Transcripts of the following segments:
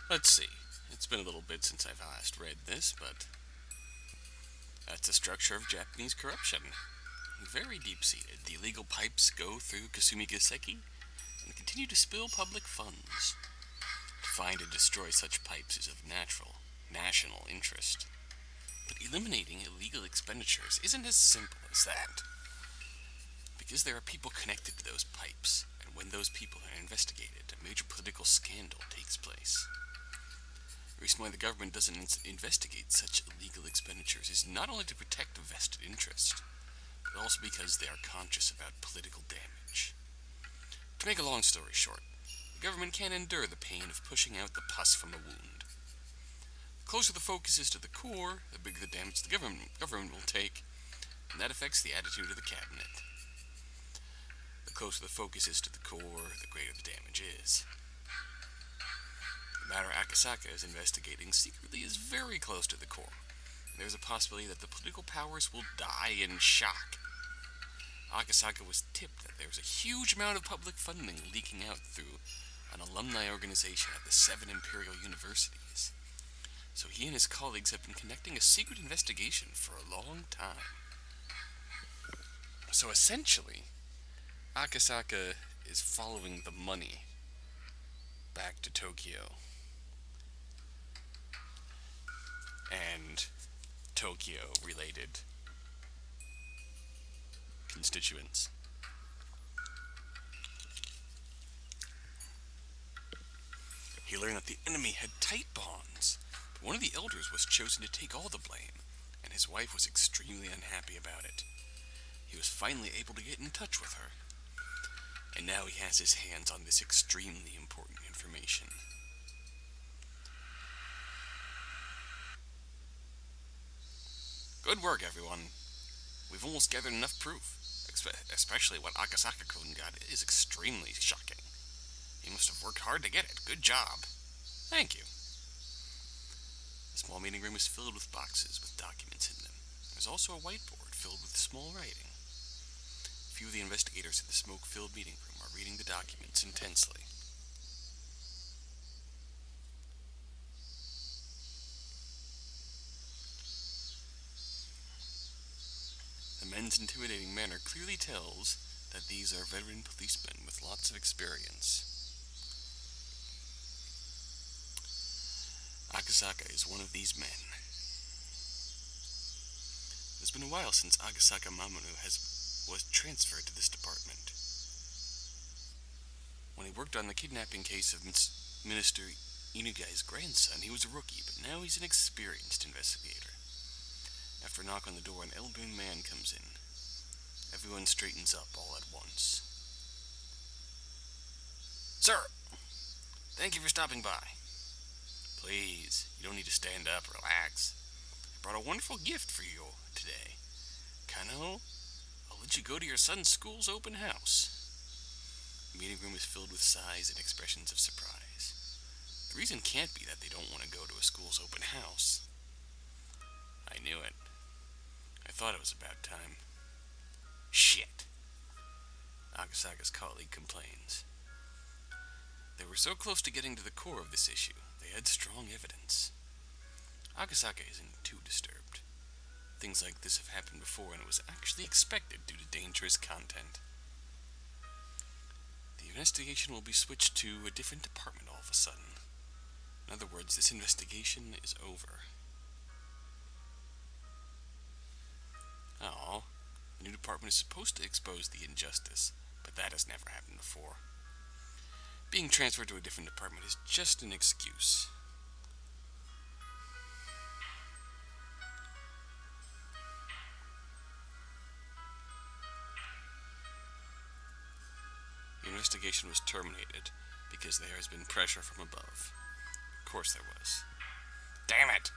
Let's see. It's been a little bit since I've last read this, but that's the structure of Japanese corruption. Very deep-seated. The illegal pipes go through Kasumigaseki and continue to spill public funds. To find and destroy such pipes is of national interest. But eliminating illegal expenditures isn't as simple as that. Because there are people connected to those pipes, and when those people are investigated, a major political scandal takes place. The reason why the government doesn't investigate such illegal expenditures is not only to protect a vested interest, but also because they are conscious about political damage. To make a long story short, the government can't endure the pain of pushing out the pus from a wound. The closer the focus is to the core, the bigger the damage the government will take, and that affects the attitude of the cabinet. The closer the focus is to the core, the greater the damage is. The matter Akasaka is investigating secretly is very close to the core. There's a possibility that the political powers will die in shock. Akasaka was tipped that there was a huge amount of public funding leaking out through an alumni organization at the 7 Imperial Universities. So he and his colleagues have been conducting a secret investigation for a long time. So essentially, Akasaka is following the money back to Tokyo. And Tokyo related constituents. He learned that the enemy had tight bonds, but one of the elders was chosen to take all the blame, and his wife was extremely unhappy about it. He was finally able to get in touch with her, and now he has his hands on this extremely important information. Good work, everyone. We've almost gathered enough proof, especially what Akasaka-kun got is extremely shocking. He must have worked hard to get it. Good job. Thank you. The small meeting room is filled with boxes with documents in them. There's also a whiteboard filled with small writing. A few of the investigators in the smoke-filled meeting room are reading the documents intensely. The men's intimidating manner clearly tells that these are veteran policemen with lots of experience. Akasaka is one of these men. It's been a while since Akasaka Mamoru was transferred to this department. When he worked on the kidnapping case of Minister Inugai's grandson, he was a rookie, but now he's an experienced investigator. After a knock on the door, an elderly man comes in. Everyone straightens up all at once. Sir, thank you for stopping by. Please, you don't need to stand up. Relax. I brought a wonderful gift for you today. Kano, I'll let you go to your son's school's open house. The meeting room is filled with sighs and expressions of surprise. The reason can't be that they don't want to go to a school's open house. I knew it. I thought it was about time. Shit. Akasaka's colleague complains. They were so close to getting to the core of this issue. They had strong evidence. Akasaka isn't too disturbed. Things like this have happened before, and it was actually expected due to dangerous content. The investigation will be switched to a different department all of a sudden. In other words, this investigation is over. Oh, the new department is supposed to expose the injustice, but that has never happened before. Being transferred to a different department is just an excuse. The investigation was terminated because there has been pressure from above. Of course there was. Damn it!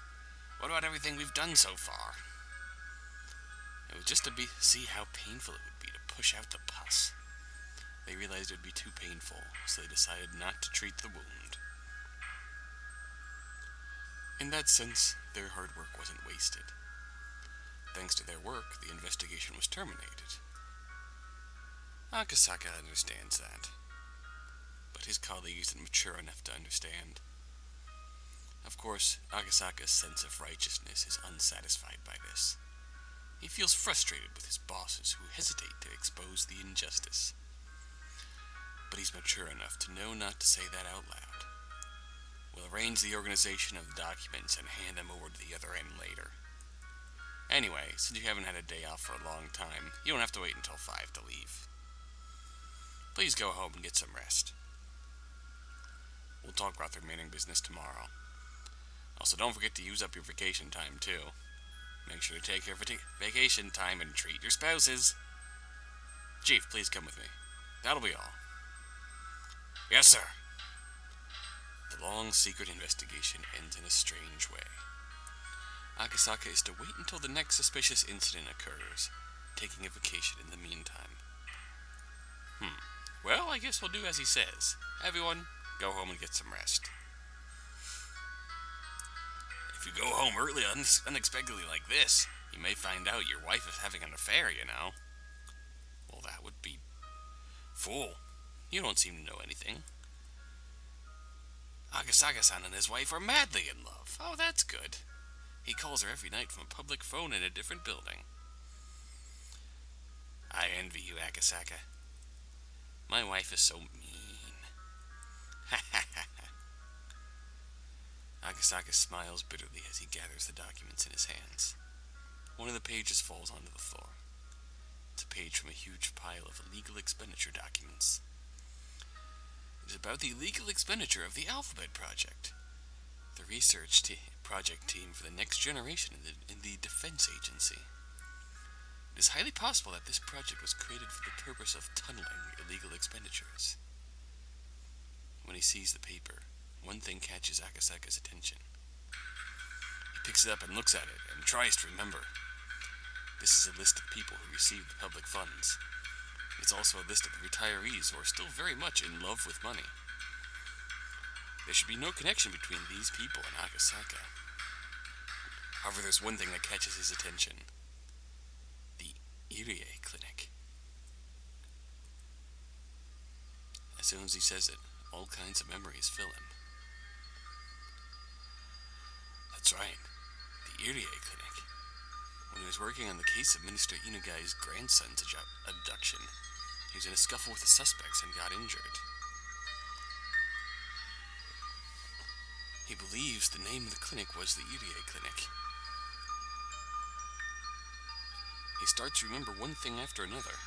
What about everything we've done so far? It was just to see how painful it would be to push out the pus. They realized it would be too painful, so they decided not to treat the wound. In that sense, their hard work wasn't wasted. Thanks to their work, the investigation was terminated. Akasaka understands that, but his colleague isn't mature enough to understand. Of course, Akasaka's sense of righteousness is unsatisfied by this. He feels frustrated with his bosses who hesitate to expose the injustice. But he's mature enough to know not to say that out loud. We'll arrange the organization of the documents and hand them over to the other end later. Anyway, since you haven't had a day off for a long time, you don't have to wait until 5 to leave. Please go home and get some rest. We'll talk about the remaining business tomorrow. Also, don't forget to use up your vacation time, too. Make sure to take your vacation time and treat your spouses. Chief, please come with me. That'll be all. Yes, sir. The long secret investigation ends in a strange way. Akasaka is to wait until the next suspicious incident occurs, taking a vacation in the meantime. Well, I guess we'll do as he says. Everyone, go home and get some rest. If you go home early unexpectedly like this, you may find out your wife is having an affair, you know. Well, that would be... Fool. You don't seem to know anything. Akasaka-san and his wife are madly in love. Oh, that's good. He calls her every night from a public phone in a different building. I envy you, Akasaka. My wife is so mean. Ha ha ha ha. Akasaka smiles bitterly as he gathers the documents in his hands. One of the pages falls onto the floor. It's a page from a huge pile of illegal expenditure documents. It is about the illegal expenditure of the Alphabet Project, the research project team for the next generation in the Defense Agency. It is highly possible that this project was created for the purpose of tunneling illegal expenditures. When he sees the paper, one thing catches Akasaka's attention. He picks it up and looks at it and tries to remember. This is a list of people who received the public funds. It's also a list of the retirees who are still very much in love with money. There should be no connection between these people and Akasaka. However, there's one thing that catches his attention. The Irie Clinic. As soon as he says it, all kinds of memories fill him. That's right, the Irie Clinic. When he was working on the case of Minister Inugai's grandson's abduction, he was in a scuffle with the suspects and got injured. He believes the name of the clinic was the Irie Clinic. He starts to remember one thing after another.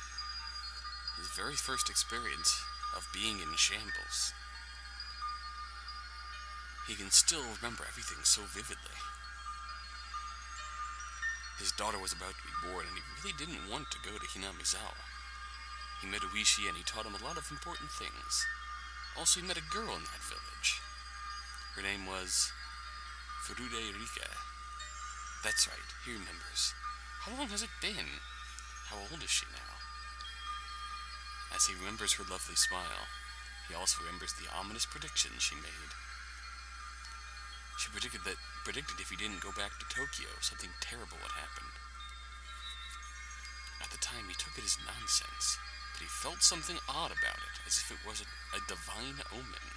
His very first experience of being in shambles. He can still remember everything so vividly. His daughter was about to be born, and he really didn't want to go to Hinamizawa. He met Uishi, and he taught him a lot of important things. Also, he met a girl in that village. Her name was Furude Rika. That's right, he remembers. How long has it been? How old is she now? As he remembers her lovely smile, he also remembers the ominous predictions she made. She predicted if he didn't go back to Tokyo, something terrible would happen. At the time, he took it as nonsense, but he felt something odd about it, as if it was a divine omen.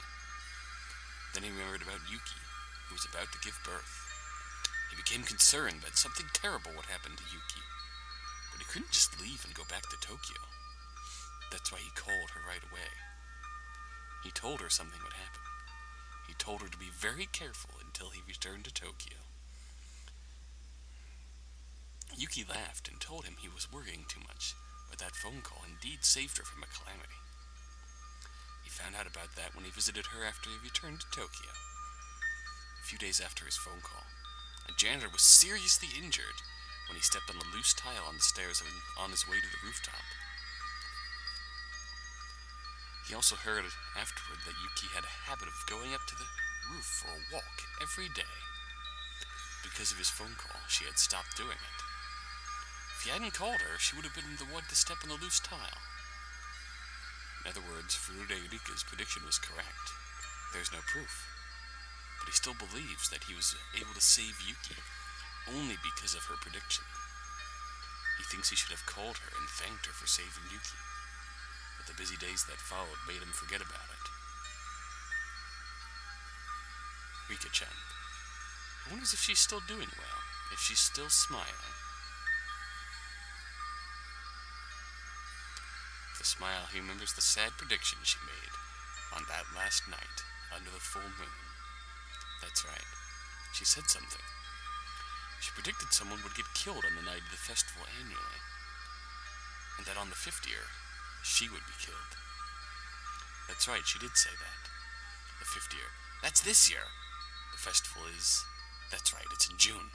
Then he remembered about Yuki, who was about to give birth. He became concerned that something terrible would happen to Yuki, but he couldn't just leave and go back to Tokyo. That's why he called her right away. He told her something would happen. He told her to be very careful until he returned to Tokyo. Yuki laughed and told him he was worrying too much, but that phone call indeed saved her from a calamity. He found out about that when he visited her after he returned to Tokyo. A few days after his phone call, a janitor was seriously injured when he stepped on the loose tile on the stairs on his way to the rooftop. He also heard afterward that Yuki had a habit of going up to the roof for a walk every day. Because of his phone call, she had stopped doing it. If he hadn't called her, she would have been the one to step on the loose tile. In other words, Furude Rika's prediction was correct. There's no proof. But he still believes that he was able to save Yuki only because of her prediction. He thinks he should have called her and thanked her for saving Yuki. But the busy days that followed made him forget about it. Rika-chan, I wonders if she's still doing well, if she's still smiling. With a smile, he remembers the sad prediction she made on that last night under the full moon. That's right. She said something. She predicted someone would get killed on the night of the festival annually, and that on the 5th year, she would be killed. That's right, she did say that. The 5th year. That's this year! The festival is... That's right, it's in June.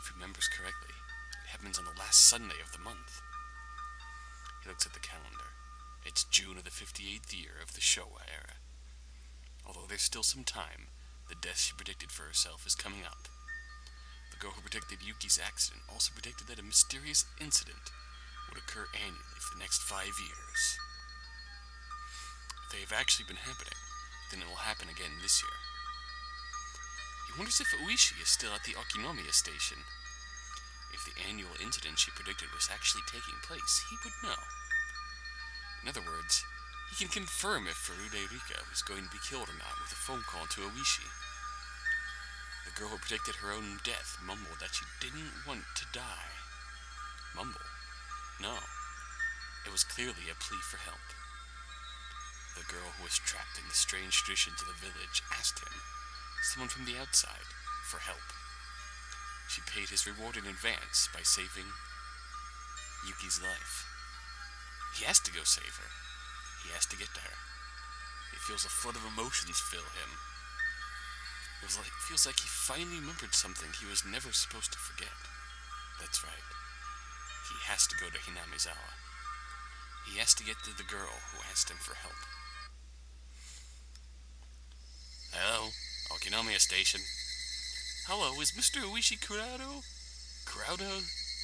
If he remembers correctly, it happens on the last Sunday of the month. He looks at the calendar. It's June of the 58th year of the Showa era. Although there's still some time, the death she predicted for herself is coming up. The girl who predicted Yuki's accident also predicted that a mysterious incident would occur annually for the next 5 years. If they have actually been happening, then it will happen again this year. He wonders if Oishi is still at the Okinomiya station. If the annual incident she predicted was actually taking place, he would know. In other words, he can confirm if Furude Rika was going to be killed or not with a phone call to Oishi. The girl who predicted her own death mumbled that she didn't want to die. Mumble? No. It was clearly a plea for help. The girl who was trapped in the strange traditions of the village asked him, someone from the outside, for help. She paid his reward in advance by saving Yuki's life. He has to go save her. He has to get to her. He feels a flood of emotions fill him. It feels like he finally remembered something he was never supposed to forget. That's right. He has to go to Hinamizawa. He has to get to the girl who asked him for help. Hello, Okinomiya Station. Hello, is Mr. Oishi Kurado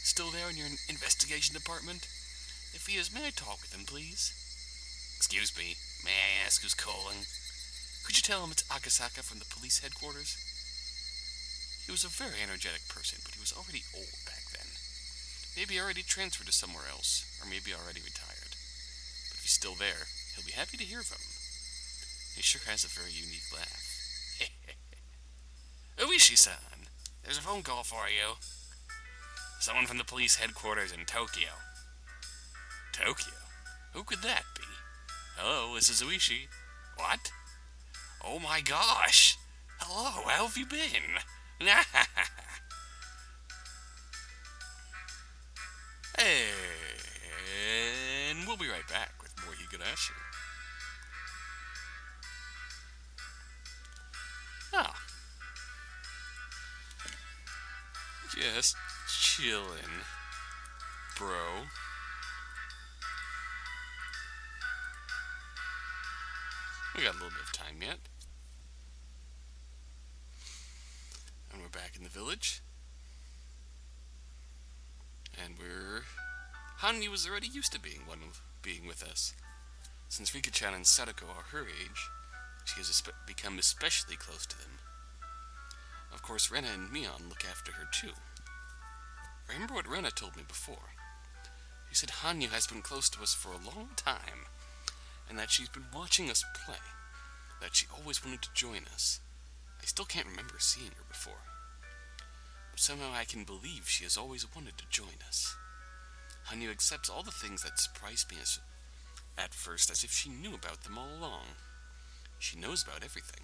still there in your investigation department? If he is, may I talk with him, please? Excuse me, may I ask who's calling? Could you tell him it's Akasaka from the police headquarters? He was a very energetic person, but he was already old back then. Maybe already transferred to somewhere else, or maybe already retired. But if he's still there, he'll be happy to hear from him. He sure has a very unique laugh. Oishi-san, there's a phone call for you. Someone from the police headquarters in Tokyo. Tokyo? Who could that be? Hello, this is Oishi. What? Oh my gosh! Hello, how have you been? And we'll be right back with more Higurashi. Oh. Just chillin', bro. We got a little bit of time yet. And we're back in the village. And Hanyu was already used to being with us. Since Rika-chan and Sadako are her age, she has become especially close to them. Of course, Rena and Mion look after her too. Remember what Rena told me before. She said Hanyu has been close to us for a long time, and that she's been watching us play, that she always wanted to join us. I still can't remember seeing her before, but somehow I can believe she has always wanted to join us. Hanyu accepts all the things that surprised me at first as if she knew about them all along. She knows about everything,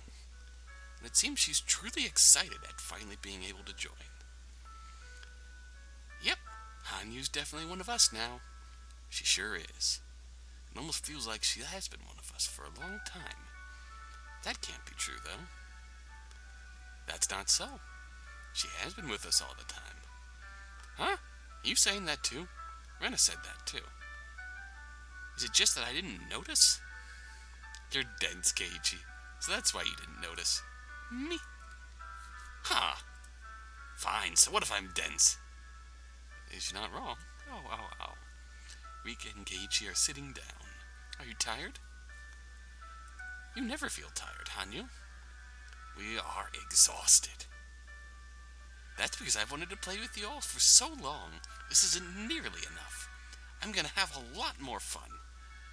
and it seems she's truly excited at finally being able to join. Yep, Hanyu's definitely one of us now. She sure is. It almost feels like she has been one of us for a long time. That can't be true, though. That's not so. She has been with us all the time. Huh? You saying that too? Rena said that too. Is it just that I didn't notice? You're dense, Keiichi, so that's why you didn't notice. Me? Huh. Fine, so what if I'm dense? Is she not wrong? Oh. Rika and Keiichi are sitting down. Are you tired? You never feel tired, Hanyu. We are exhausted. That's because I've wanted to play with you all for so long. This isn't nearly enough. I'm gonna have a lot more fun.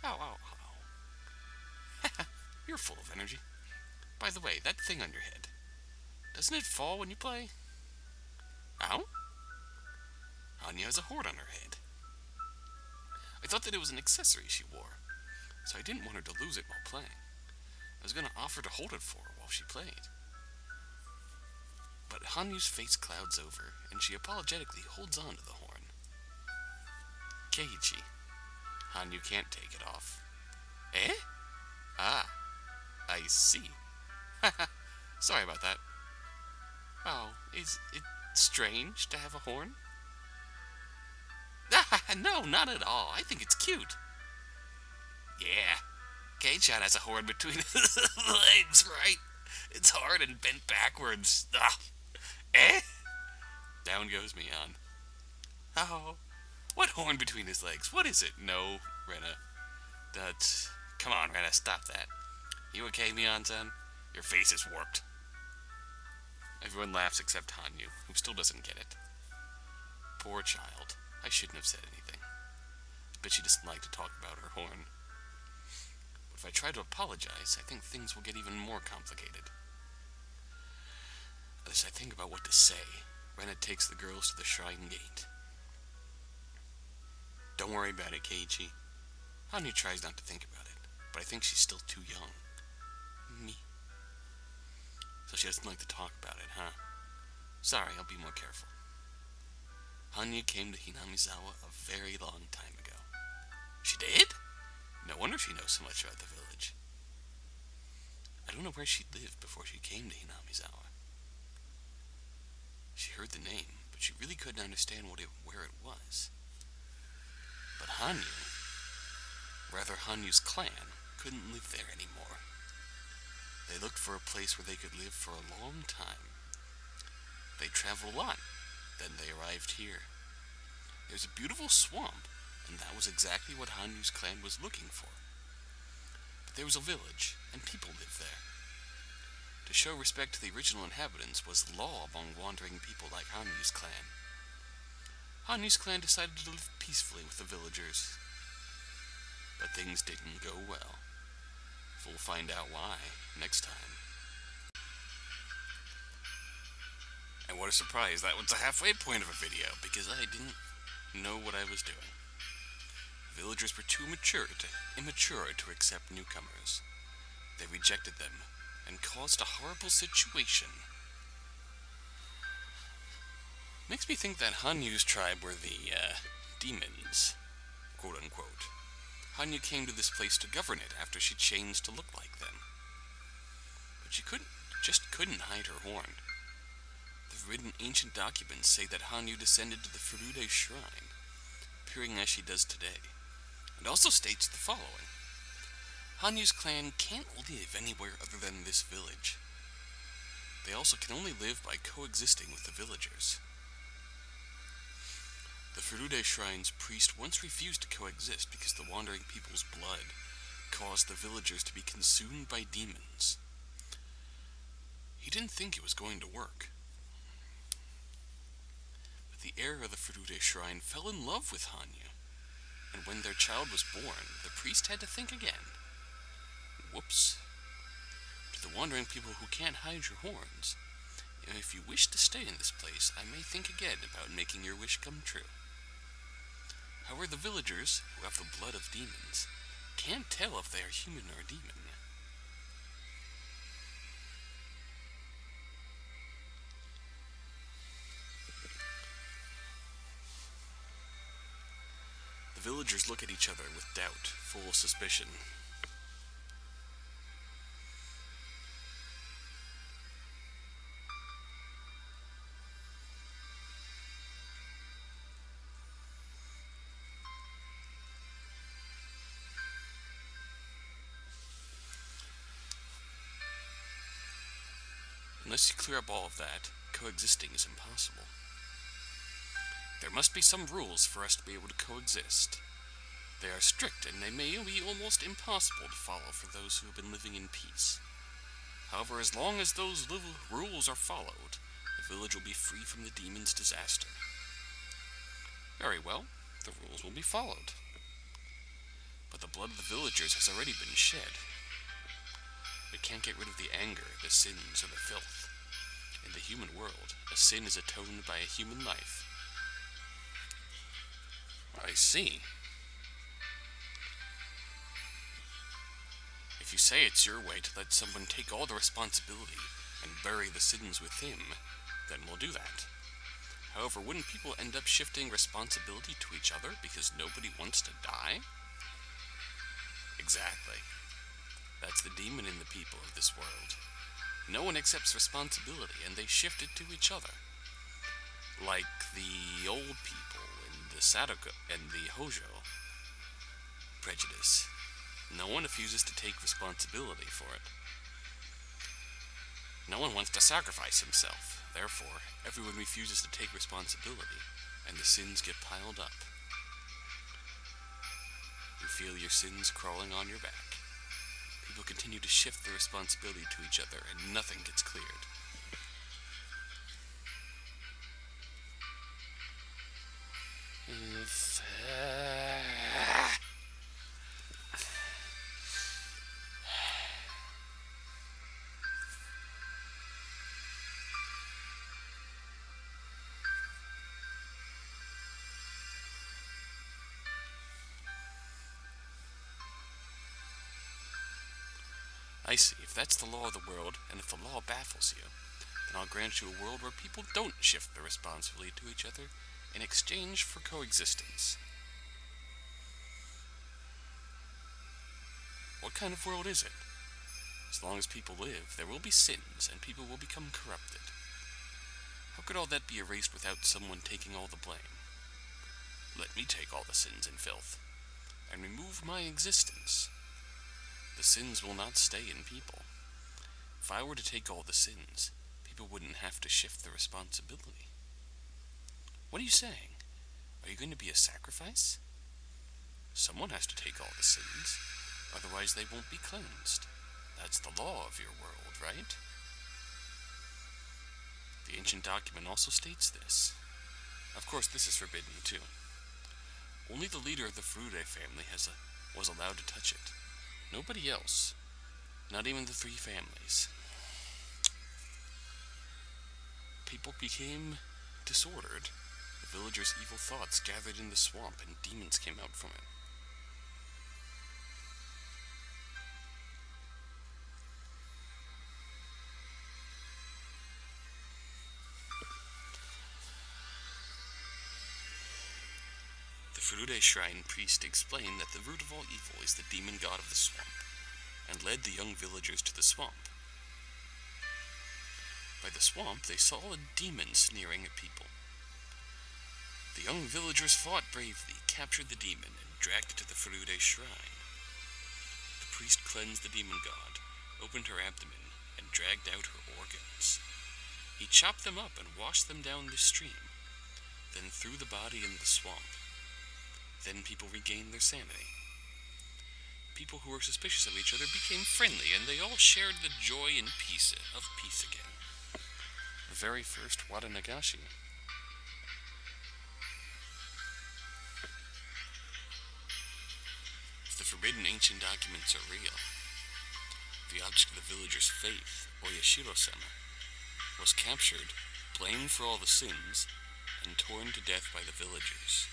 Ow. You're full of energy. By the way, that thing on your head. Doesn't it fall when you play? Ow? Hanyu has a horn on her head. I thought that it was an accessory she wore, so I didn't want her to lose it while playing. I was going to offer to hold it for her while she played. But Hanyu's face clouds over, and she apologetically holds on to the horn. Keiichi, Hanyu can't take it off. Eh? Ah, I see. Sorry about that. Oh, is it strange to have a horn? No, not at all. I think it's cute. Yeah, Kei-chan has a horn between his legs, right? It's hard and bent backwards. Eh? Down goes Mion. Oh, what horn between his legs? What is it? No, Rena. That's... Come on, Rena, stop that. You okay, Mion-san? Your face is warped. Everyone laughs except Hanyu, who still doesn't get it. Poor child. I shouldn't have said anything. I bet she doesn't like to talk about her horn. But if I try to apologize, I think things will get even more complicated. As I think about what to say, Rena takes the girls to the shrine gate. Don't worry about it, Keiichi. Hanyu tries not to think about it, but I think she's still too young. Me. So she doesn't like to talk about it, huh? Sorry, I'll be more careful. Hanyu came to Hinamizawa a very long time ago. She did? No wonder she knows so much about the village. I don't know where she lived before she came to Hinamizawa. She heard the name, but she really couldn't understand where it was. But Hanyu, rather Hanyu's clan, couldn't live there anymore. They looked for a place where they could live for a long time. They traveled a lot. Then they arrived here. There's a beautiful swamp, and that was exactly what Hanyu's clan was looking for. But there was a village, and people lived there. To show respect to the original inhabitants was law among wandering people like Hanyu's clan. Hanyu's clan decided to live peacefully with the villagers. But things didn't go well. We'll find out why next time. And what a surprise, that was the halfway point of a video, because I didn't know what I was doing. The villagers were too immature to accept newcomers. They rejected them, and caused a horrible situation. Makes me think that Hanyu's tribe were the, demons, quote-unquote. Hanyu came to this place to govern it after she changed to look like them. But she couldn't hide her horn. The written ancient documents say that Hanyu descended to the Furude Shrine, appearing as she does today, and also states the following. Hanyu's clan can't live anywhere other than this village. They also can only live by coexisting with the villagers. The Furude Shrine's priest once refused to coexist because the wandering people's blood caused the villagers to be consumed by demons. He didn't think it was going to work. But the heir of the Furude Shrine fell in love with Hanyu, and when their child was born, the priest had to think again. Whoops. To the wandering people who can't hide your horns, if you wish to stay in this place, I may think again about making your wish come true. However, the villagers, who have the blood of demons, can't tell if they are human or demon. The villagers look at each other with doubt, full of suspicion. Unless you clear up all of that, coexisting is impossible. There must be some rules for us to be able to coexist. They are strict, and they may be almost impossible to follow for those who have been living in peace. However, as long as those rules are followed, the village will be free from the demon's disaster. Very well, the rules will be followed. But the blood of the villagers has already been shed. We can't get rid of the anger, the sins, or the filth. In the human world, a sin is atoned by a human life. I see. If you say it's your way to let someone take all the responsibility and bury the sins with him, then we'll do that. However, wouldn't people end up shifting responsibility to each other because nobody wants to die? Exactly. That's the demon in the people of this world. No one accepts responsibility, and they shift it to each other. Like the old people in the Sadako and the Hojo prejudice. No one refuses to take responsibility for it. No one wants to sacrifice himself. Therefore, everyone refuses to take responsibility, and the sins get piled up. You feel your sins crawling on your back. People continue to shift the responsibility to each other, and nothing gets cleared. I see. If that's the law of the world, and if the law baffles you, then I'll grant you a world where people don't shift their responsibility to each other in exchange for coexistence. What kind of world is it? As long as people live, there will be sins, and people will become corrupted. How could all that be erased without someone taking all the blame? Let me take all the sins and filth, and remove my existence. The sins will not stay in people. If I were to take all the sins, people wouldn't have to shift the responsibility. What are you saying? Are you going to be a sacrifice? Someone has to take all the sins, otherwise they won't be cleansed. That's the law of your world, right? The ancient document also states this. Of course, this is forbidden too. Only the leader of the Furude family was allowed to touch it. Nobody else. Not even the three families. People became disordered. The villagers' evil thoughts gathered in the swamp, and demons came out from it. The Furude shrine priest explained that the root of all evil is the demon god of the swamp, and led the young villagers to the swamp. By the swamp, they saw a demon sneering at people. The young villagers fought bravely, captured the demon, and dragged it to the Furude shrine. The priest cleansed the demon god, opened her abdomen, and dragged out her organs. He chopped them up and washed them down the stream, then threw the body in the swamp. Then people regained their sanity. People who were suspicious of each other became friendly, and they all shared the joy and peace of peace again. The very first Wada Nagashi. If the forbidden ancient documents are real, the object of the villagers' faith, Oyashiro-sama, was captured, blamed for all the sins, and torn to death by the villagers.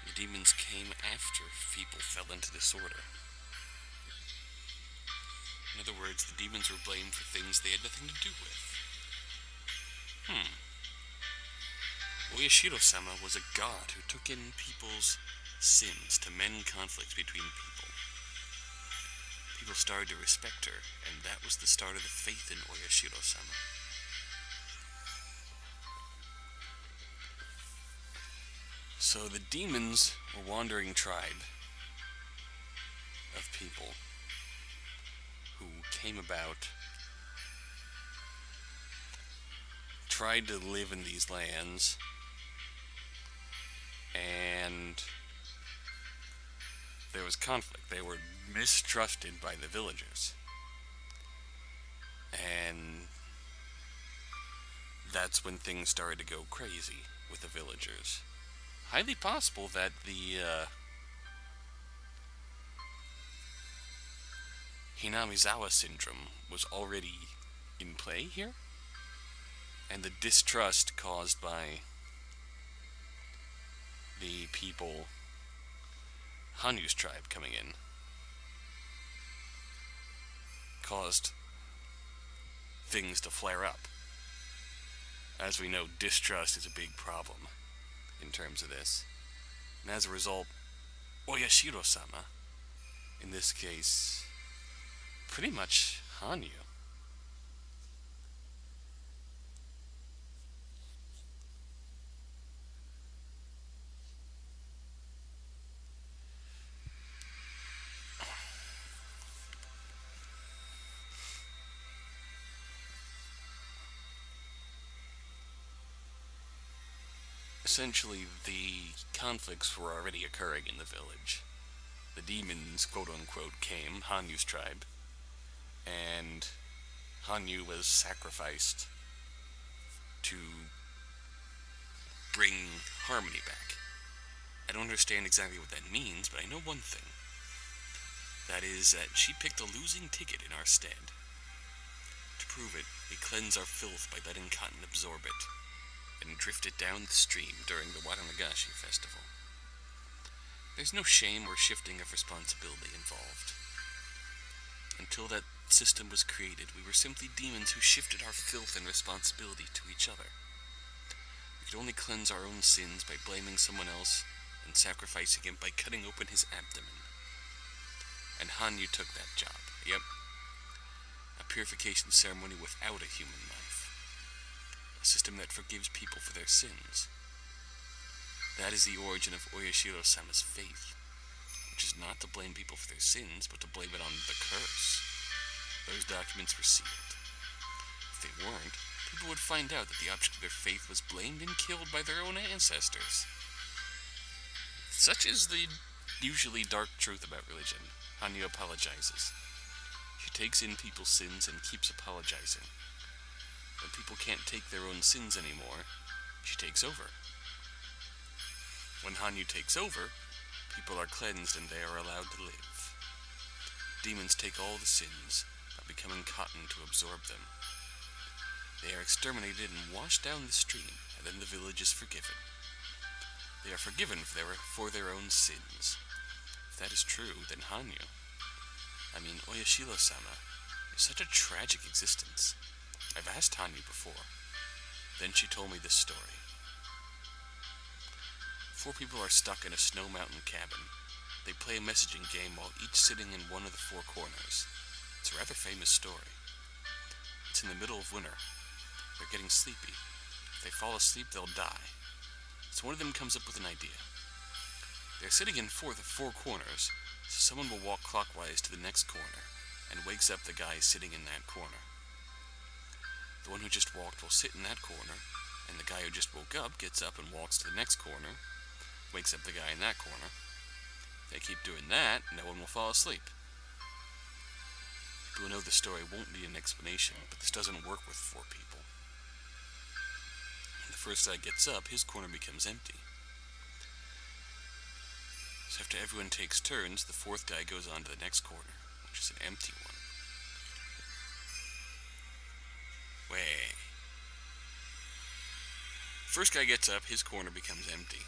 The demons came after people fell into disorder. In other words, the demons were blamed for things they had nothing to do with. Oyashiro-sama was a god who took in people's sins to mend conflicts between people. People started to respect her, and that was the start of the faith in Oyashiro-sama. So the demons were a wandering tribe of people who came about, tried to live in these lands, and there was conflict. They were mistrusted by the villagers. And that's when things started to go crazy with the villagers. Highly possible that the Hinamizawa syndrome was already in play here, and the distrust caused by the people, Hanyu's tribe coming in, caused things to flare up. As we know, distrust is a big problem in terms of this. And as a result, Oyashiro-sama, in this case, pretty much Hanyu, essentially the conflicts were already occurring in the village. The demons, quote-unquote, came, Hanyu's tribe, and Hanyu was sacrificed to bring harmony back. I don't understand exactly what that means, but I know one thing. That is that she picked a losing ticket in our stead. To prove it, we cleanse our filth by letting cotton absorb it, and drift it down the stream during the Watanagashi festival. There's no shame or shifting of responsibility involved. Until that system was created, we were simply demons who shifted our filth and responsibility to each other. We could only cleanse our own sins by blaming someone else and sacrificing him by cutting open his abdomen. And Hanyu took that job. Yep. A purification ceremony without a human life. A system that forgives people for their sins. That is the origin of Oyashiro-sama's faith, which is not to blame people for their sins, but to blame it on the curse. Those documents were sealed. If they weren't, people would find out that the object of their faith was blamed and killed by their own ancestors. Such is the usually dark truth about religion. Hanyu apologizes. She takes in people's sins and keeps apologizing. When people can't take their own sins anymore, she takes over. When Hanyu takes over, people are cleansed and they are allowed to live. Demons take all the sins by becoming cotton to absorb them. They are exterminated and washed down the stream, and then the village is forgiven. They are forgiven for their own sins. If that is true, then Hanyu, Oyashiro-sama, is such a tragic existence. I've asked Hanyu before. Then she told me this story. 4 people are stuck in a snow mountain cabin. They play a messaging game while each sitting in one of the 4 corners. It's a rather famous story. It's in the middle of winter. They're getting sleepy. If they fall asleep, they'll die. So one of them comes up with an idea. They're sitting in 4 corners, so someone will walk clockwise to the next corner and wakes up the guy sitting in that corner. The one who just walked will sit in that corner, and the guy who just woke up gets up and walks to the next corner, wakes up the guy in that corner. If they keep doing that, no one will fall asleep. People who know the story won't need an explanation, but this doesn't work with 4 people. When the first guy gets up, his corner becomes empty. So after everyone takes turns, the 4th guy goes on to the next corner, which is an empty one. Way. First guy gets up, his corner becomes empty.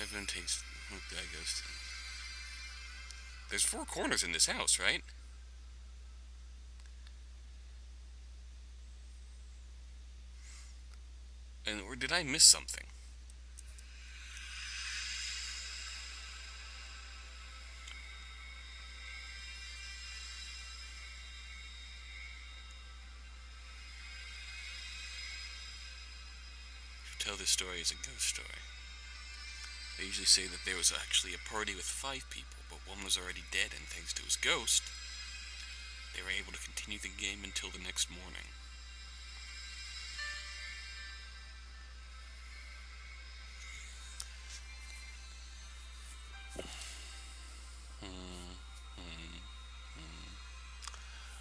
Everyone takes. What guy goes to? There's 4 corners in this house, right? Or did I miss something? Tell this story as a ghost story. They usually say that there was actually a party with 5 people, but one was already dead, and thanks to his ghost, they were able to continue the game until the next morning.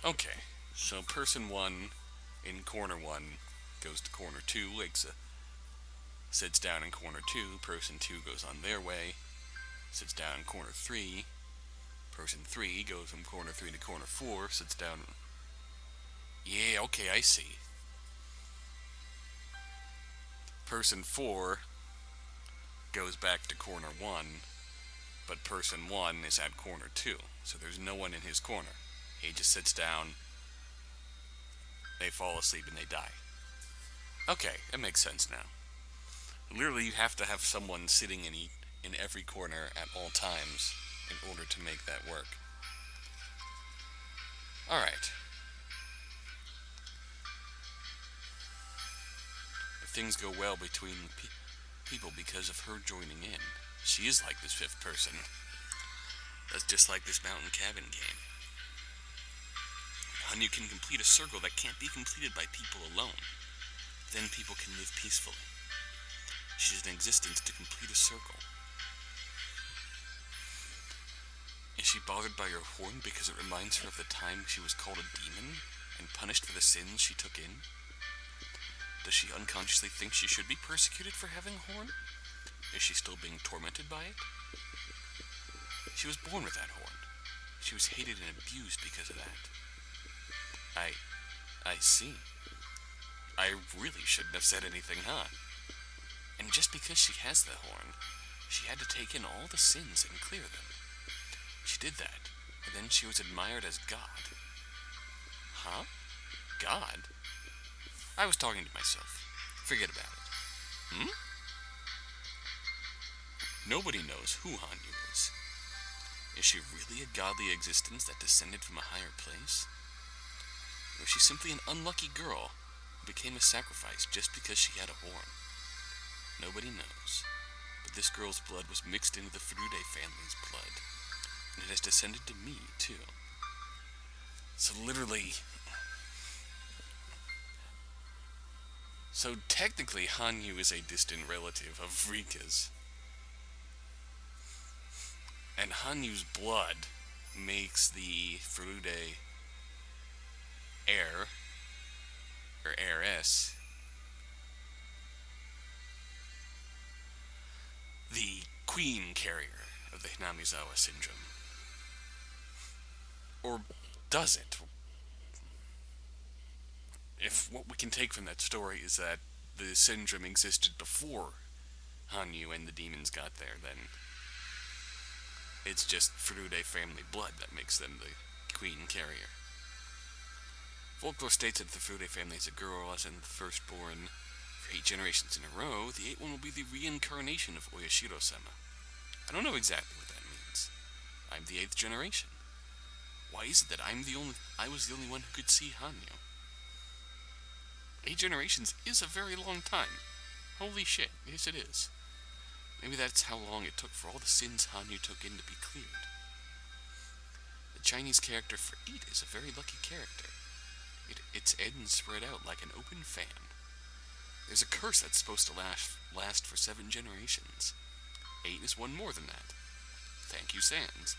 Okay, so person 1 in corner 1 goes to corner 2, sits down in corner 2, person 2 goes on their way, sits down in corner 3, Person 3 goes from corner 3 to corner 4, sits down. Yeah, okay, I see. Person 4 goes back to corner 1, but person 1 is at corner 2, so there's no one in his corner. He just sits down, they fall asleep, and they die. Okay, it makes sense now. Literally, you have to have someone sitting in every corner at all times in order to make that work. Alright. If things go well between people because of her joining in, she is like this fifth person. That's just like this mountain cabin game. Hanyu can complete a circle that can't be completed by people alone. Then people can live peacefully. She's in existence to complete a circle. Is she bothered by her horn because it reminds her of the time she was called a demon and punished for the sins she took in? Does she unconsciously think she should be persecuted for having a horn? Is she still being tormented by it? She was born with that horn. She was hated and abused because of that. I see. I really shouldn't have said anything, huh? And just because she has the horn, she had to take in all the sins and clear them. She did that, and then she was admired as God. Huh? God? I was talking to myself. Forget about it. Nobody knows who Hanyu is. Is she really a godly existence that descended from a higher place? Or is she simply an unlucky girl who became a sacrifice just because she had a horn? Nobody knows. But this girl's blood was mixed into the Furude family's blood. And it has descended to me, too. So literally... So technically, Hanyu is a distant relative of Rika's. And Hanyu's blood makes the Furude heir, or heiress, the queen carrier of the Hinamizawa syndrome. Or does it? If what we can take from that story is that the syndrome existed before Hanyu and the demons got there, then it's just Furude family blood that makes them the queen carrier. Folklore states that the Furude family is a girl, as in the firstborn. For 8 generations in a row, the 8th one will be the reincarnation of Oyashiro-sama. I don't know exactly what that means. I'm the 8th generation. Why is it that I was the only one who could see Hanyu? 8 generations is a very long time. Holy shit, yes it is. Maybe that's how long it took for all the sins Hanyu took in to be cleared. The Chinese character for 8 is a very lucky character. Its ends spread out like an open fan. There's a curse that's supposed to last for 7 generations. 8 is one more than that. Thank you, Sans.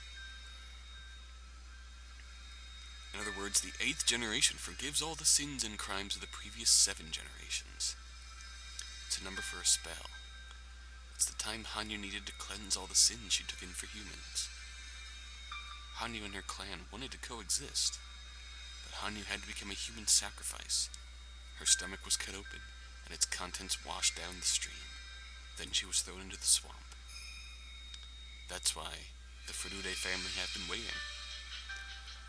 In other words, the 8th generation forgives all the sins and crimes of the previous 7 generations. It's a number for a spell. It's the time Hanyu needed to cleanse all the sins she took in for humans. Hanyu and her clan wanted to coexist, but Hanyu had to become a human sacrifice. Her stomach was cut open, and its contents washed down the stream. Then she was thrown into the swamp. That's why the Furude family have been waiting.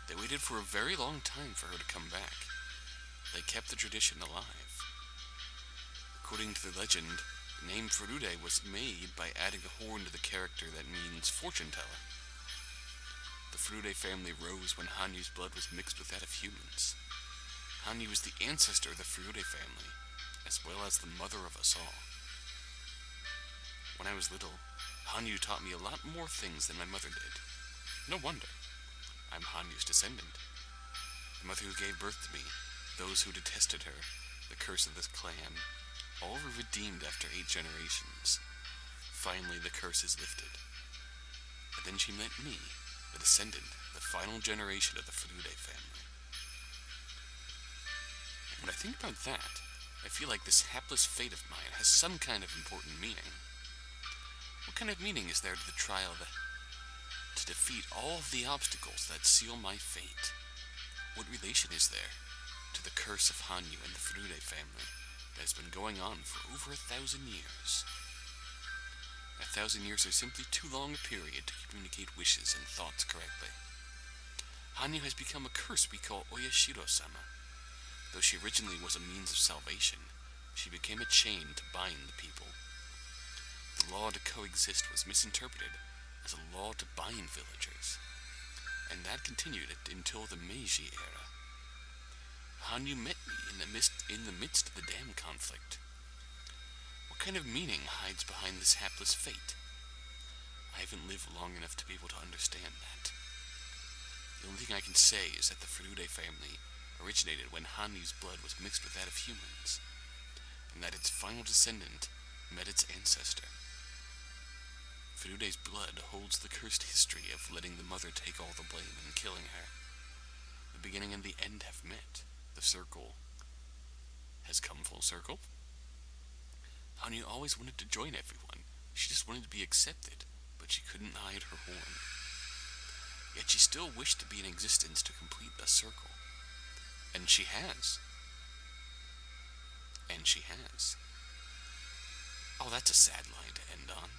They waited for a very long time for her to come back. They kept the tradition alive. According to the legend, the name Furude was made by adding a horn to the character that means fortune teller. The Furude family rose when Hanyu's blood was mixed with that of humans. Hanyu is the ancestor of the Furude family, as well as the mother of us all. When I was little, Hanyu taught me a lot more things than my mother did. No wonder. I'm Hanyu's descendant. The mother who gave birth to me, those who detested her, the curse of this clan, all were redeemed after 8 generations. Finally, the curse is lifted. And then she met me, the descendant, the final generation of the Furude family. When I think about that, I feel like this hapless fate of mine has some kind of important meaning. What kind of meaning is there to the trial to defeat all of the obstacles that seal my fate. What relation is there to the curse of Hanyu and the Furude family that has been going on for over 1,000 years? 1,000 years are simply too long a period to communicate wishes and thoughts correctly. Hanyu has become a curse we call Oyashiro-sama. Though she originally was a means of salvation, she became a chain to bind the people. The law to coexist was misinterpreted as a law to bind villagers, and that continued until the Meiji era. Hanyu met me in the midst of the dam conflict. What kind of meaning hides behind this hapless fate? I haven't lived long enough to be able to understand that. The only thing I can say is that the Furude family originated when Hanyu's blood was mixed with that of humans, and that its final descendant met its ancestor. Furude's blood holds the cursed history of letting the mother take all the blame and killing her. The beginning and the end have met. The circle has come full circle. Hanyu always wanted to join everyone. She just wanted to be accepted, but she couldn't hide her horn. Yet she still wished to be in existence to complete the circle. And she has. And she has. Oh, that's a sad line to end on.